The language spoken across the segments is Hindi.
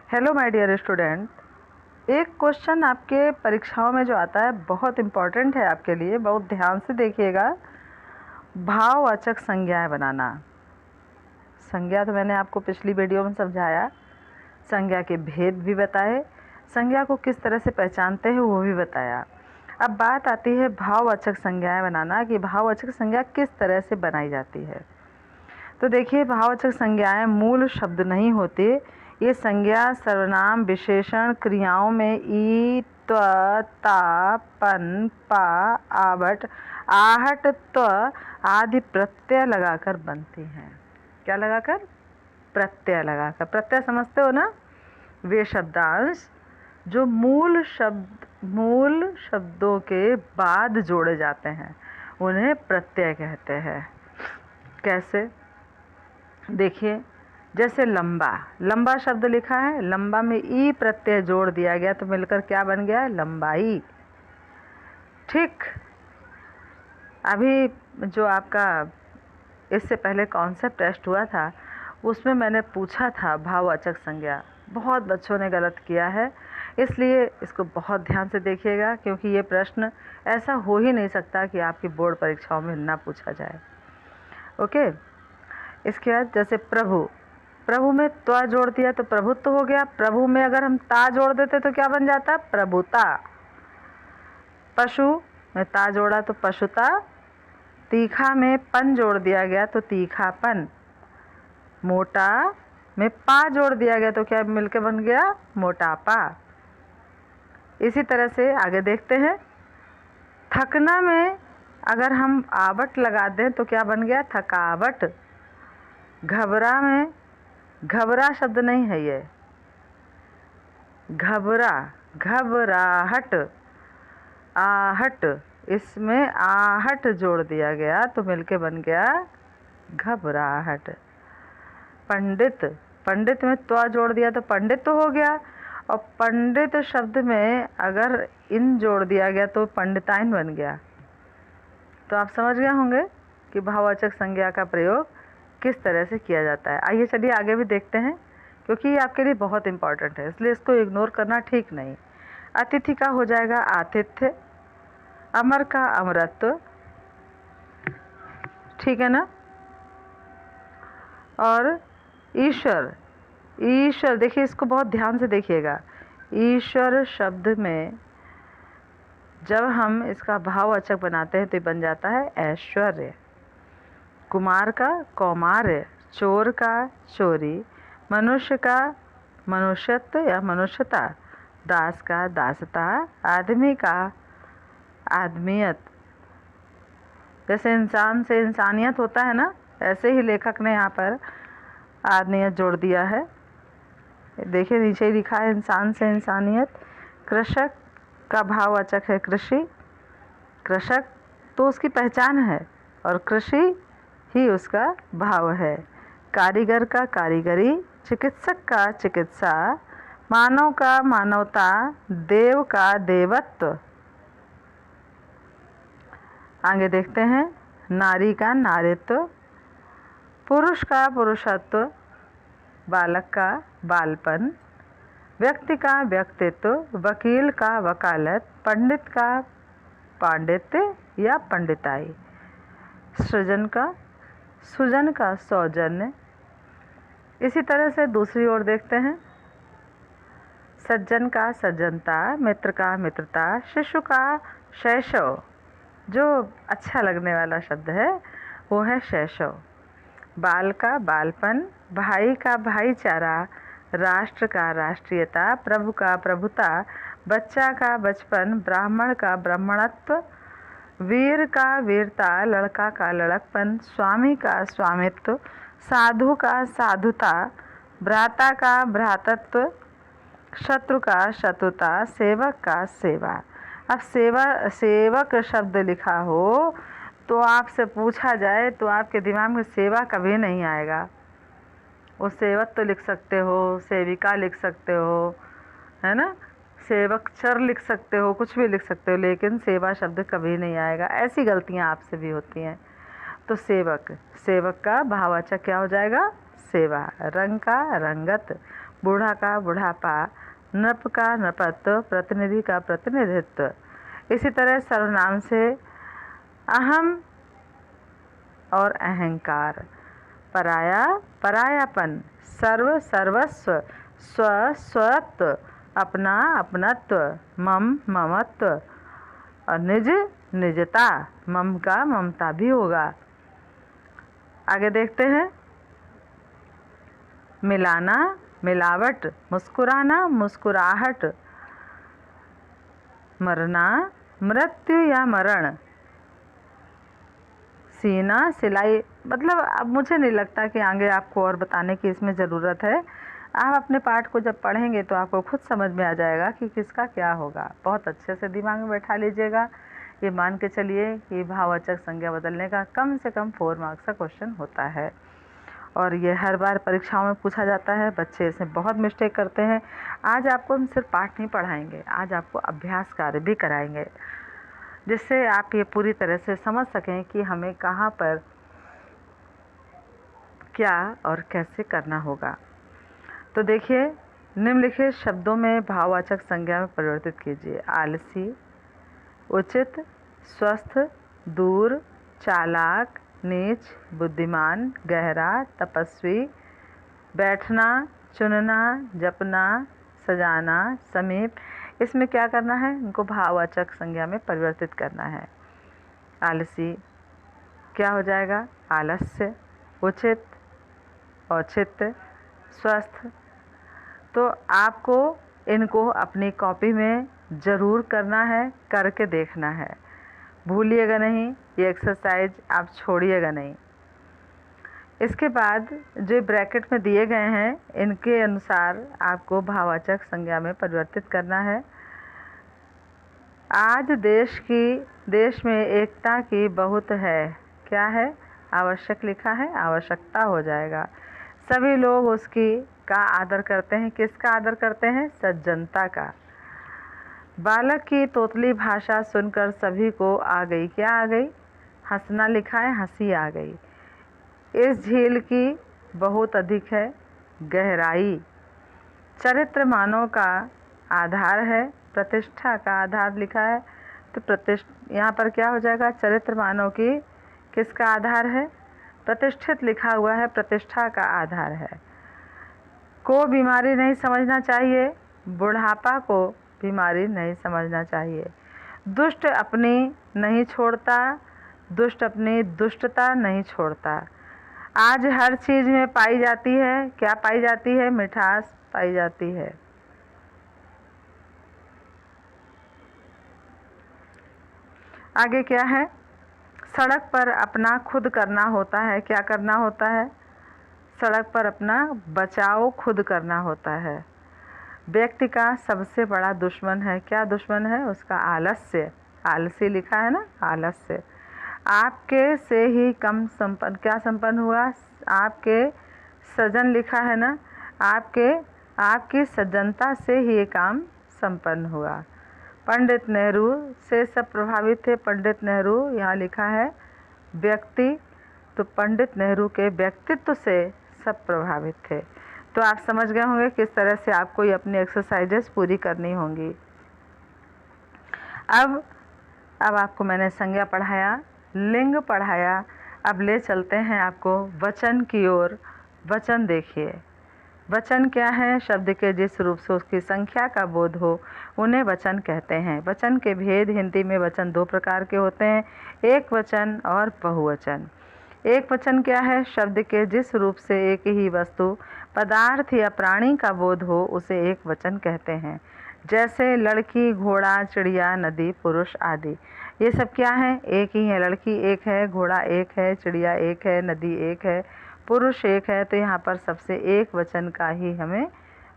हेलो माय डियर स्टूडेंट, एक क्वेश्चन आपके परीक्षाओं में जो आता है बहुत इम्पॉर्टेंट है आपके लिए, बहुत ध्यान से देखिएगा। भाववाचक संज्ञाएं बनाना। संज्ञा तो मैंने आपको पिछली वीडियो में समझाया, संज्ञा के भेद भी बताए, संज्ञा को किस तरह से पहचानते हैं वो भी बताया। अब बात आती है भाववाचक संज्ञाएं बनाना कि भाववाचक संज्ञा किस तरह से बनाई जाती है। तो देखिए, भाववाचक संज्ञाएं मूल शब्द नहीं होते। ये संज्ञा सर्वनाम, विशेषण, क्रियाओं में ई, त्व, ता, पन, पा, आवट, आहट, त्व आदि प्रत्यय लगाकर बनती हैं। क्या लगाकर? प्रत्यय लगाकर। प्रत्यय समझते हो ना? वे शब्दांश जो मूल शब्दों के बाद जोड़े जाते हैं उन्हें प्रत्यय कहते हैं। कैसे? देखिए, जैसे लंबा, लंबा शब्द लिखा है, लंबा में ई प्रत्यय जोड़ दिया गया तो मिलकर क्या बन गया? लंबाई। ठीक, अभी जो आपका इससे पहले कॉन्सेप्ट टेस्ट हुआ था उसमें मैंने पूछा था भाववाचक संज्ञा। बहुत बच्चों ने गलत किया है, इसलिए इसको बहुत ध्यान से देखिएगा, क्योंकि ये प्रश्न ऐसा हो ही नहीं सकता कि आपकी बोर्ड परीक्षाओं में ना पूछा जाए। ओके, इसके बाद जैसे प्रभु, प्रभु में त्वा जोड़ दिया तो प्रभुत्व हो गया। प्रभु में अगर हम ता जोड़ देते तो क्या बन जाता? प्रभुता। पशु में ता जोड़ा तो पशुता। तीखा में पन जोड़ दिया गया तो तीखापन। मोटा में पा जोड़ दिया गया तो क्या मिलके बन गया? मोटापा। इसी तरह से आगे देखते हैं। थकना में अगर हम आवट लगा दें तो क्या बन गया? थकावट। घबरा में घबरा शब्द नहीं है ये, घबरा, घबराहट, आहट, इसमें आहट जोड़ दिया गया तो मिलके बन गया घबराहट। पंडित, पंडित में त्वा जोड़ दिया तो पंडित तो हो गया, और पंडित शब्द में अगर इन जोड़ दिया गया तो पंडिताइन बन गया। तो आप समझ गए होंगे कि भाववाचक संज्ञा का प्रयोग किस तरह से किया जाता है। आइए चलिए आगे भी देखते हैं, क्योंकि ये आपके लिए बहुत इम्पॉर्टेंट है, इसलिए इसको इग्नोर करना ठीक नहीं। अतिथि का हो जाएगा आतिथ्य, अमर का अमरत्व, ठीक है ना। और ईश्वर, ईश्वर देखिए, इसको बहुत ध्यान से देखिएगा। ईश्वर शब्द में जब हम इसका भाववाचक बनाते हैं तो बन जाता है ऐश्वर्य। कुमार का कौमार्य, चोर का चोरी, मनुष्य का मनुष्यत्व या मनुष्यता, दास का दासता, आदमी का आदमियत। जैसे इंसान से इंसानियत होता है ना, ऐसे ही लेखक ने यहाँ पर आदमियत जोड़ दिया है। देखिए नीचे ही लिखा है इंसान से इंसानियत। कृषक का भाववाचक है कृषि, कृषक तो उसकी पहचान है और कृषि ही उसका भाव है। कारीगर का कारीगरी, चिकित्सक का चिकित्सा, मानव का मानवता, देव का देवत्व। आगे देखते हैं। नारी का नारीत्व, पुरुष का पुरुषत्व, बालक का बालपन, व्यक्ति का व्यक्तित्व, वकील का वकालत, पंडित का पांडित्य या पंडिताई, सृजन का सौजन्य। इसी तरह से दूसरी ओर देखते हैं। सज्जन का सज्जनता, मित्र का मित्रता, शिशु का शैशव, जो अच्छा लगने वाला शब्द है वो है शैशव। बाल का बालपन, भाई का भाईचारा, राष्ट्र का राष्ट्रीयता, प्रभु का प्रभुता, बच्चा का बचपन, ब्राह्मण का ब्राह्मणत्व, वीर का वीरता, लड़का का लड़कपन, स्वामी का स्वामित्व, साधु का साधुता, भ्राता का भ्रातत्व, शत्रु का शत्रुता, सेवक का सेवा। अब सेवक शब्द लिखा हो तो आपसे पूछा जाए तो आपके दिमाग में सेवा कभी नहीं आएगा। वो सेवक तो लिख सकते हो, सेविका लिख सकते हो, है ना, सेवक चर लिख सकते हो, कुछ भी लिख सकते हो, लेकिन सेवा शब्द कभी नहीं आएगा। ऐसी गलतियां आपसे भी होती हैं। तो सेवक, सेवक का भाववाचक क्या हो जाएगा? सेवा, रंग का रंगत, बूढ़ा का बुढ़ापा, नृप का नृपत्व, प्रतिनिधि का प्रतिनिधित्व। इसी तरह सर्वनाम से अहम और अहंकार, पराया परायापन, सर्व सर्वस्व, स्व स्वत्व, अपना अपनत्व, मम ममत्व और निज निजता, मम का ममता भी होगा। आगे देखते हैं, मिलाना मिलावट, मुस्कुराना मुस्कुराहट, मरना मृत्यु या मरण, सीना सिलाई। मतलब अब मुझे नहीं लगता कि आगे आपको और बताने की इसमें ज़रूरत है। आप अपने पाठ को जब पढ़ेंगे तो आपको खुद समझ में आ जाएगा कि किसका क्या होगा। बहुत अच्छे से दिमाग में बैठा लीजिएगा। ये मान के चलिए कि भाववाचक संज्ञा बदलने का कम से कम 4 मार्क्स का क्वेश्चन होता है और ये हर बार परीक्षाओं में पूछा जाता है। बच्चे इसमें बहुत मिस्टेक करते हैं। आज आपको हम सिर्फ पाठ नहीं पढ़ाएंगे, आज आपको अभ्यास कार्य भी कराएंगे, जिससे आप ये पूरी तरह से समझ सकें कि हमें कहाँ पर क्या और कैसे करना होगा। तो देखिए, निम्नलिखित शब्दों में भाववाचक संज्ञा में परिवर्तित कीजिए। आलसी, उचित, स्वस्थ, दूर, चालाक, नीच, बुद्धिमान, गहरा, तपस्वी, बैठना, चुनना, जपना, सजाना, समीप। इसमें क्या करना है, इनको भाववाचक संज्ञा में परिवर्तित करना है। आलसी क्या हो जाएगा, आलस्य। उचित, औचित्य। स्वस्थ, तो आपको इनको अपनी कॉपी में ज़रूर करना है, करके देखना है, भूलिएगा नहीं। ये एक्सरसाइज आप छोड़िएगा नहीं। इसके बाद जो ब्रैकेट में दिए गए हैं, इनके अनुसार आपको भाववाचक संज्ञा में परिवर्तित करना है। आज देश में एकता की बहुत है, क्या है, आवश्यक लिखा है, आवश्यकता हो जाएगा। सभी लोग उसकी का आदर करते हैं, किसका आदर करते हैं, सज्जनता का। बालक की तोतली भाषा सुनकर सभी को आ गई, क्या आ गई, हंसना लिखा है, हंसी आ गई। इस झील की बहुत अधिक है गहराई। चरित्र मानव का आधार है, प्रतिष्ठा का आधार लिखा है, तो यहाँ पर क्या हो जाएगा, चरित्र मानव की किसका आधार है, प्रतिष्ठित लिखा हुआ है, प्रतिष्ठा का आधार है। को बीमारी नहीं समझना चाहिए, बुढ़ापा को बीमारी नहीं समझना चाहिए। दुष्ट अपनी नहीं छोड़ता, दुष्ट अपनी दुष्टता नहीं छोड़ता। आज हर चीज़ में पाई जाती है, क्या पाई जाती है, मिठास पाई जाती है। आगे क्या है, सड़क पर अपना खुद करना होता है, क्या करना होता है, सड़क पर अपना बचाव खुद करना होता है। व्यक्ति का सबसे बड़ा दुश्मन है, क्या दुश्मन है, उसका आलस्य, आलसी लिखा है ना, आलस्य। आपके से ही कम संपन्न, क्या संपन्न हुआ, आपके सजन लिखा है ना, आपकी सज्जनता से ही ये काम संपन्न हुआ। पंडित नेहरू से सब प्रभावित थे, पंडित नेहरू यहाँ लिखा है व्यक्ति, तो पंडित नेहरू के व्यक्तित्व से सब प्रभावित थे। तो आप समझ गए होंगे किस तरह से आपको ये अपनी एक्सरसाइजेस पूरी करनी होंगी। अब आपको मैंने संज्ञा पढ़ाया, लिंग पढ़ाया, अब ले चलते हैं आपको वचन की ओर। वचन देखिए, वचन क्या है, शब्द के जिस रूप से उसकी संख्या का बोध हो उन्हें वचन कहते हैं। वचन के भेद, हिंदी में वचन 2 प्रकार के होते हैं, एक वचन और बहुवचन। एक वचन क्या है, शब्द के जिस रूप से एक ही वस्तु, पदार्थ या प्राणी का बोध हो उसे एक वचन कहते हैं। जैसे लड़की, घोड़ा, चिड़िया, नदी, पुरुष आदि। ये सब क्या है, एक ही है। लड़की एक है, घोड़ा एक है, चिड़िया एक है, नदी एक है, पुरुष एक है। तो यहाँ पर सबसे एक वचन का ही हमें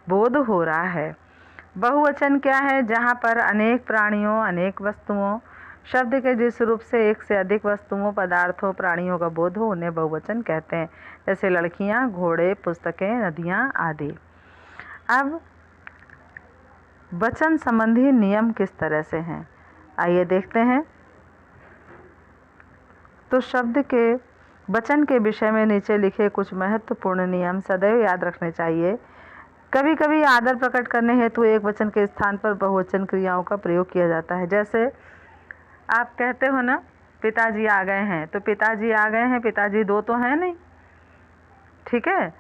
बोध हो रहा है। बहुवचन क्या है, जहाँ पर अनेक प्राणियों, अनेक वस्तुओं, शब्द के जिस रूप से एक से अधिक वस्तुओं, पदार्थों, प्राणियों का बोध हो उन्हें बहुवचन कहते हैं। जैसे लड़कियाँ, घोड़े, पुस्तकें, नदियाँ आदि। अब वचन संबंधी नियम किस तरह से हैं, आइए देखते हैं। तो शब्द के वचन के विषय में नीचे लिखे कुछ महत्वपूर्ण नियम सदैव याद रखने चाहिए। कभी कभी आदर प्रकट करने हेतु एक वचन के स्थान पर बहुवचन क्रियाओं का प्रयोग किया जाता है। जैसे आप कहते हो ना, पिताजी आ गए हैं, तो पिताजी आ गए हैं, पिताजी दो तो हैं नहीं, ठीक है,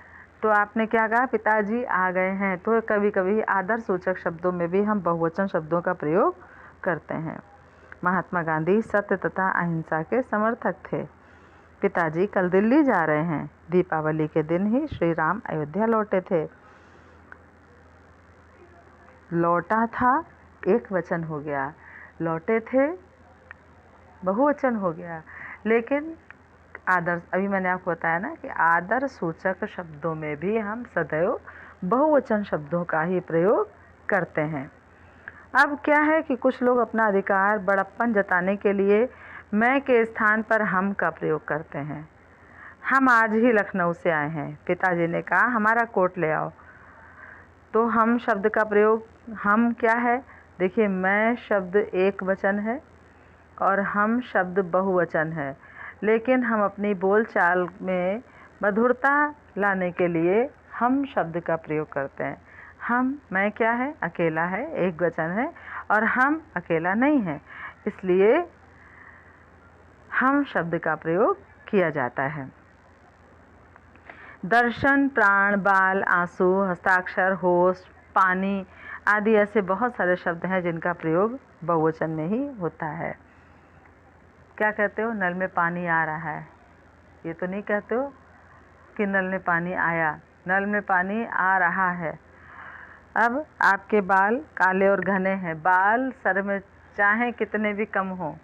तो आपने क्या कहा, पिताजी आ गए हैं। तो कभी कभी आदर सूचक शब्दों में भी हम बहुवचन शब्दों का प्रयोग करते हैं। महात्मा गांधी सत्य तथा अहिंसा के समर्थक थे। पिताजी कल दिल्ली जा रहे हैं। दीपावली के दिन ही श्री राम अयोध्या लौटे थे। लौटा था एक वचन हो गया, लौटे थे बहुवचन हो गया। लेकिन आदर, अभी मैंने आपको बताया ना कि आदर सूचक शब्दों में भी हम सदैव बहुवचन शब्दों का ही प्रयोग करते हैं। अब क्या है कि कुछ लोग अपना अधिकार बड़प्पन जताने के लिए मैं के स्थान पर हम का प्रयोग करते हैं। हम आज ही लखनऊ से आए हैं, पिताजी ने कहा हमारा कोट ले आओ। तो हम शब्द का प्रयोग, हम क्या है, देखिए मैं शब्द एक वचन है और हम शब्द बहुवचन है, लेकिन हम अपनी बोलचाल में मधुरता लाने के लिए हम शब्द का प्रयोग करते हैं। हम, मैं क्या है, अकेला है, एक वचन है, और हम अकेला नहीं है, इसलिए हम शब्द का प्रयोग किया जाता है। दर्शन, प्राण, बाल, आंसू, हस्ताक्षर, होश, पानी आदि ऐसे बहुत सारे शब्द हैं जिनका प्रयोग बहुवचन में ही होता है। क्या कहते हो, नल में पानी आ रहा है, ये तो नहीं कहते हो कि नल में पानी आया, नल में पानी आ रहा है। अब आपके बाल काले और घने हैं, बाल सर में चाहे कितने भी कम हो,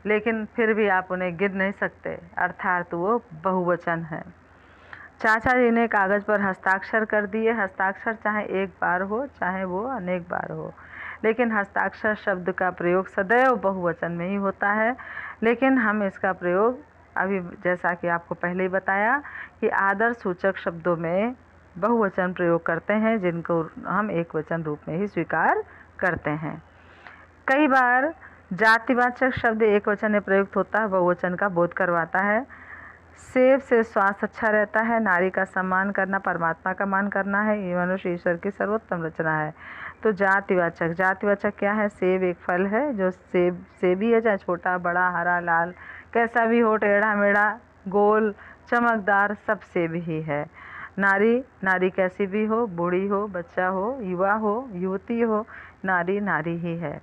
लेकिन फिर भी आप उन्हें गिन नहीं सकते, अर्थात वो बहुवचन है। चाचा जी ने कागज़ पर हस्ताक्षर कर दिए। हस्ताक्षर चाहे एक बार हो चाहे वो अनेक बार हो, लेकिन हस्ताक्षर शब्द का प्रयोग सदैव बहुवचन में ही होता है। लेकिन हम इसका प्रयोग अभी जैसा कि आपको पहले ही बताया कि आदर सूचक शब्दों में बहुवचन प्रयोग करते हैं, जिनको हम एक वचन रूप में ही स्वीकार करते हैं। कई बार जातिवाचक शब्द एक वचन में प्रयुक्त होता है, बहुवचन का बोध करवाता है। सेब से स्वास्थ्य अच्छा रहता है। नारी का सम्मान करना परमात्मा का मान करना है। ये मनुष्य ईश्वर की सर्वोत्तम रचना है। तो जातिवाचक, जातिवाचक क्या है, सेब एक फल है, जो सेबी है, चाहे छोटा बड़ा हरा लाल कैसा भी हो, टेढ़ा मेढ़ा गोल चमकदार, सब सेब ही है। नारी, नारी कैसी भी हो, बूढ़ी हो, बच्चा हो, युवा हो, युवती हो, नारी नारी ही है।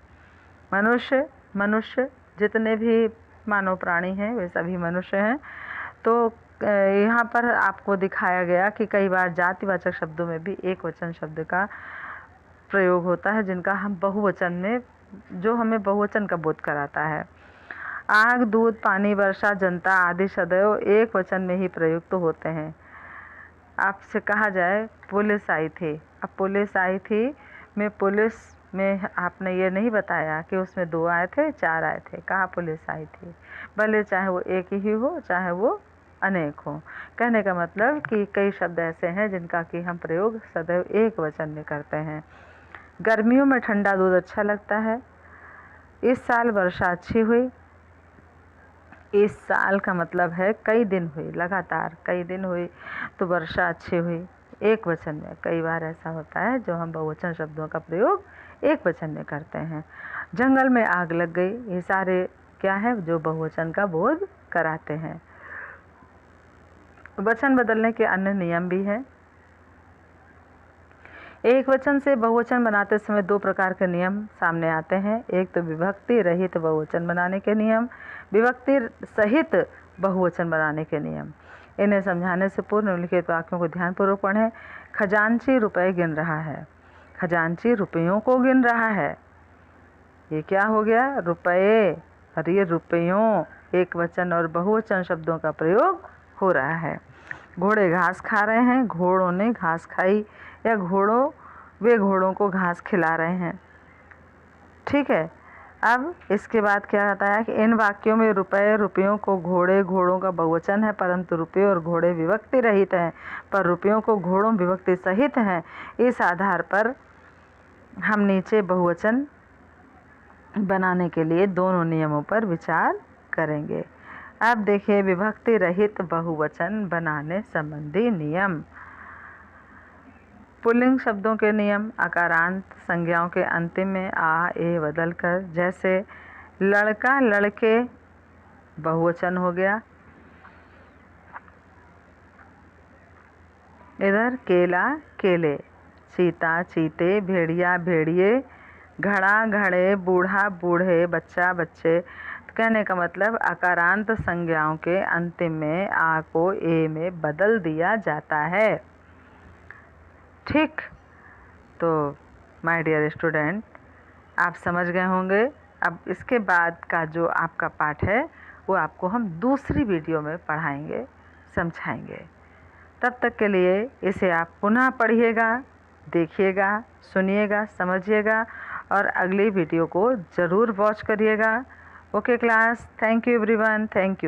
मनुष्य, मनुष्य जितने भी मानव प्राणी हैं वे सभी मनुष्य हैं। तो यहाँ पर आपको दिखाया गया कि कई बार जातिवाचक शब्दों में भी एक वचन शब्द का प्रयोग होता है, जिनका हम बहुवचन में, जो हमें बहुवचन का बोध कराता है। आग, दूध, पानी, वर्षा, जनता आदि सदैव एक वचन में ही प्रयुक्त होते हैं। आपसे कहा जाए पुलिस आई थी, अब पुलिस आई थी में पुलिस में आपने ये नहीं बताया कि उसमें 2 आए थे 4 आए थे, कहाँ पुलिस आई थी, भले चाहे वो एक ही हो चाहे वो अनेक हो। कहने का मतलब कि कई शब्द ऐसे हैं जिनका कि हम प्रयोग सदैव एक वचन में करते हैं। गर्मियों में ठंडा दूध अच्छा लगता है। इस साल वर्षा अच्छी हुई। इस साल का मतलब है कई दिन हुई, लगातार कई दिन हुई, तो वर्षा अच्छी हुई, एक वचन में। कई बार ऐसा होता है जो हम बहुवचन शब्दों का प्रयोग एक वचन में करते हैं। जंगल में आग लग गई, ये सारे क्या है, जो बहुवचन का बोध कराते हैं। वचन बदलने के अन्य नियम भी हैं। एक वचन से बहुवचन बनाते समय 2 प्रकार के नियम सामने आते हैं। एक तो विभक्ति रहित बहुवचन बनाने के नियम, विभक्ति सहित बहुवचन बनाने के नियम। इन्हें समझाने से पूर्व निम्नलिखित वाक्यों को ध्यानपूर्वक पढ़ें। खजांची रुपए गिन रहा है। खजांची रुपयों को गिन रहा है। ये क्या हो गया, रुपये, और ये रुपयों एक वचन और बहुवचन शब्दों का प्रयोग हो रहा है। घोड़े घास खा रहे हैं, घोड़ों ने घास खाई, या वे घोड़ों को घास खिला रहे हैं। ठीक है। अब इसके बाद क्या आता है कि इन वाक्यों में रुपए, रुपयों को, घोड़े, घोड़ों का बहुवचन है, परंतु रुपये और घोड़े विभक्ति रहित हैं, पर रुपयों को घोड़ों विभक्ति सहित हैं। इस आधार पर हम नीचे बहुवचन बनाने के लिए दोनों नियमों पर विचार करेंगे। अब देखिए विभक्ति रहित बहुवचन बनाने संबंधी नियम। पुल्लिंग शब्दों के नियम। आकारांत संज्ञाओं के अंतिम में आ ए बदलकर, जैसे लड़का लड़के बहुवचन हो गया। इधर केला केले, चीता चीते, भेड़िया भेड़िए, घड़ा घड़े, बूढ़ा बूढ़े, बच्चा बच्चे। तो कहने का मतलब आकारांत संज्ञाओं के अंतिम में आ को ए में बदल दिया जाता है। ठीक, तो माय डियर स्टूडेंट, आप समझ गए होंगे। अब इसके बाद का जो आपका पाठ है वो आपको हम दूसरी वीडियो में पढ़ाएंगे, समझाएंगे। तब तक के लिए इसे आप पुनः पढ़िएगा, देखिएगा, सुनिएगा, समझिएगा और अगली वीडियो को ज़रूर वॉच करिएगा। Okay class, thank you everyone, thank you.